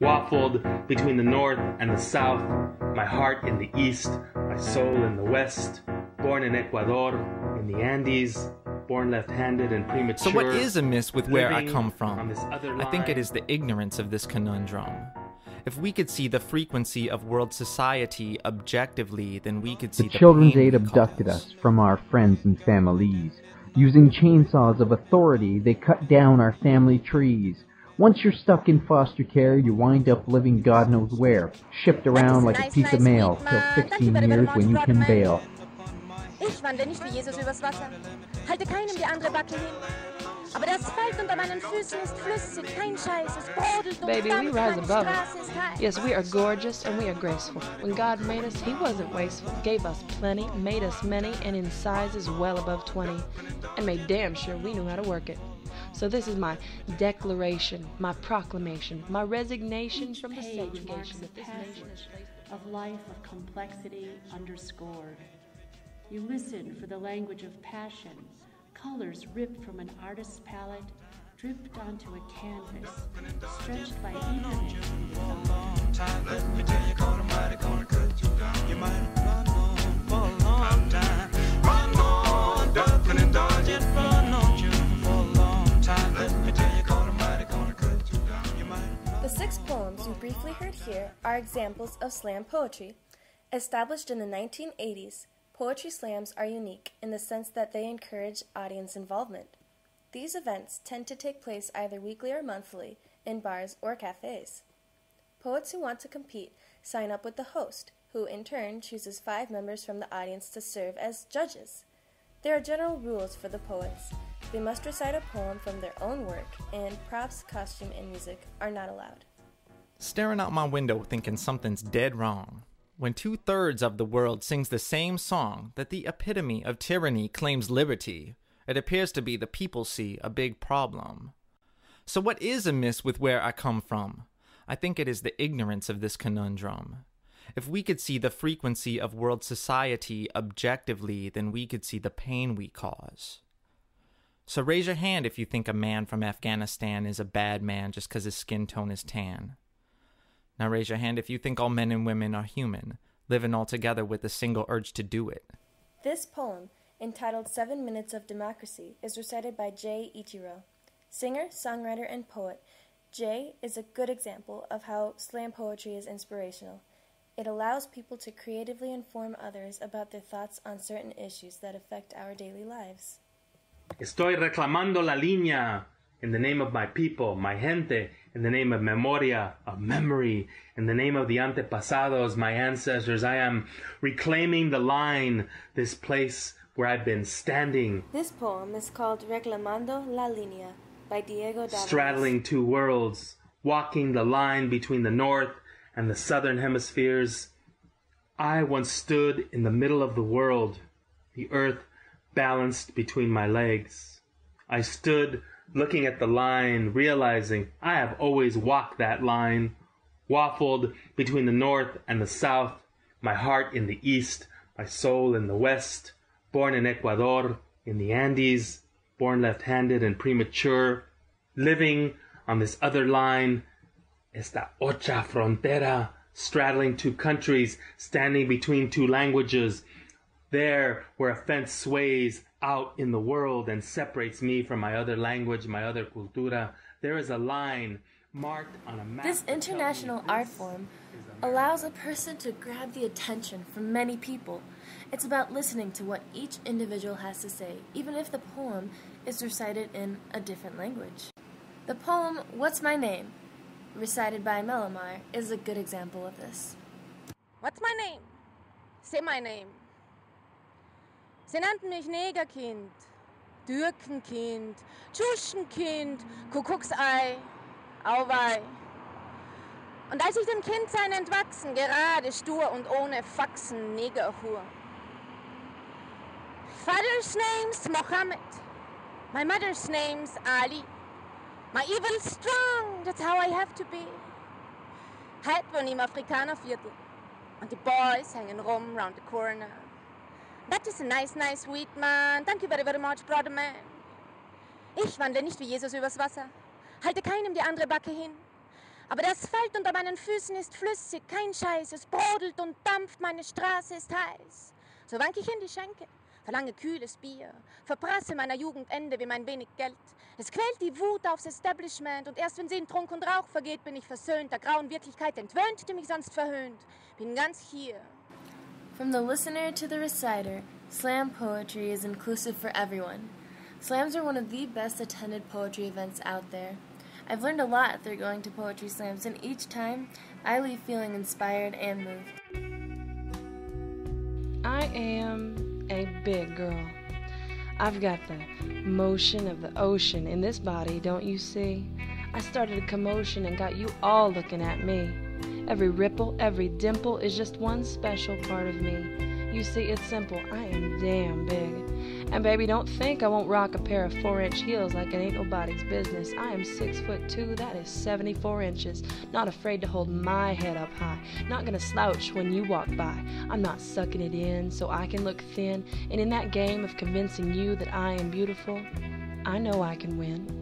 waffled between the north and the south, my heart in the east, my soul in the west, born in Ecuador, in the Andes, born left-handed and premature. So what is amiss with where I come from? I think it is the ignorance of this conundrum. If we could see the frequency of world society objectively, then we could see the Children's pain Aid we abducted cause. us from our friends and families. Using chainsaws of authority, they cut down our family trees. Once you're stuck in foster care, you wind up living God knows where, shipped around like a piece of mail, till 16 years when you can bail. Ich wandere nicht wie Jesus übers Wasser, halte keinem die andere Backe hin. Aber der Asphalt unter meinen Füßen ist flüssig, kein Scheiß, es brodelt und Baby, we dampft, rise meine above Straße it. ist heiß. Yes, we are gorgeous and we are graceful. When God made us, He wasn't wasteful. Gave us plenty, made us many, and in sizes well above 20. And made damn sure we knew how to work it. So this is my declaration, my proclamation, my resignation from the segregation that this nation has placed. Of life of complexity underscored. You listen for the language of passion, colors ripped from an artist's palette, dripped onto a canvas, stretched by eagerness and design. Let me tell you, cause I'm mighty gonna cut you down. You might run on for a long time. Run on, ducking and dodging, run on you for a long time. Let me tell you, cause I'm mighty gonna cut you down. You might. The 6 poems you briefly heard here are examples of slam poetry. Established in the 1980s, poetry slams are unique in the sense that they encourage audience involvement. These events tend to take place either weekly or monthly in bars or cafes. Poets who want to compete sign up with the host, who in turn chooses 5 members from the audience to serve as judges. There are general rules for the poets. They must recite a poem from their own work, and props, costume, and music are not allowed. Staring out my window thinking something's dead wrong. When 2/3 of the world sings the same song that the epitome of tyranny claims liberty, it appears to be the people see a big problem. So what is amiss with where I come from? I think it is the ignorance of this conundrum. If we could see the frequency of world society objectively, then we could see the pain we cause. So raise your hand if you think a man from Afghanistan is a bad man just because his skin tone is tan. Now raise your hand if you think all men and women are human, living all together with a single urge to do it. This poem, entitled 7 Minutes of Democracy, is recited by Jay Ichiro. Singer, songwriter, and poet, Jay is a good example of how slam poetry is inspirational. It allows people to creatively inform others about their thoughts on certain issues that affect our daily lives. Estoy reclamando la línea in the name of my people, my gente, in the name of memoria, of memory, in the name of the antepasados, my ancestors. I am reclaiming the line, this place where I've been standing. This poem is called Reclamando la Línea by Diego Davalos. Straddling 2 worlds, walking the line between the north and the southern hemispheres. I once stood in the middle of the world, the earth balanced between my legs. I stood looking at the line, realizing I have always walked that line, waffled between the north and the south, my heart in the east, my soul in the west, born in Ecuador, in the Andes, born left-handed and premature, living on this other line, esta otra frontera, straddling 2 countries, standing between 2 languages, there where a fence sways out in the world and separates me from my other language, my other cultura. There is a line marked on a map. This international art form allows a person to grab the attention from many people. It's about listening to what each individual has to say, even if the poem is recited in a different language. The poem, What's My Name?, recited by Melomar, is a good example of this. What's my name? Say my name. Sie nannten mich Negerkind, Türkenkind, Tschuschenkind, Kuckucksei, Auweih. Und als ich dem Kindsein entwachsen, gerade, stur und ohne Faxen, Negerhur. Father's name's Mohammed, my mother's name's Ali. My evil strong, that's how I have to be. Heute wohne ich im Afrikanerviertel und die Boys hängen rum round the corner. That is a nice, nice sweet man. Thank you very, very much, brother man. Ich wandle nicht wie Jesus übers Wasser, halte keinem die andere Backe hin. Aber der Asphalt unter meinen Füßen ist flüssig, kein Scheiß, es brodelt und dampft, meine Straße ist heiß. So wank ich in die Schenke, verlange kühles Bier, verprasse meiner Jugend Ende wie mein wenig Geld. Es quält die Wut aufs Establishment und erst wenn sie in Trunk und Rauch vergeht, bin ich versöhnt, der grauen Wirklichkeit entwöhnt, die mich sonst verhöhnt. Bin ganz hier. From the listener to the reciter, slam poetry is inclusive for everyone. Slams are one of the best attended poetry events out there. I've learned a lot through going to poetry slams, and each time I leave feeling inspired and moved. I am a big girl. I've got the motion of the ocean in this body, don't you see? I started a commotion and got you all looking at me. Every ripple, every dimple is just one special part of me. You see, it's simple. I am damn big. And baby, don't think I won't rock a pair of 4-inch heels like it ain't nobody's business. I am 6'2", that is 74 inches. Not afraid to hold my head up high. Not gonna slouch when you walk by. I'm not sucking it in so I can look thin. And in that game of convincing you that I am beautiful, I know I can win.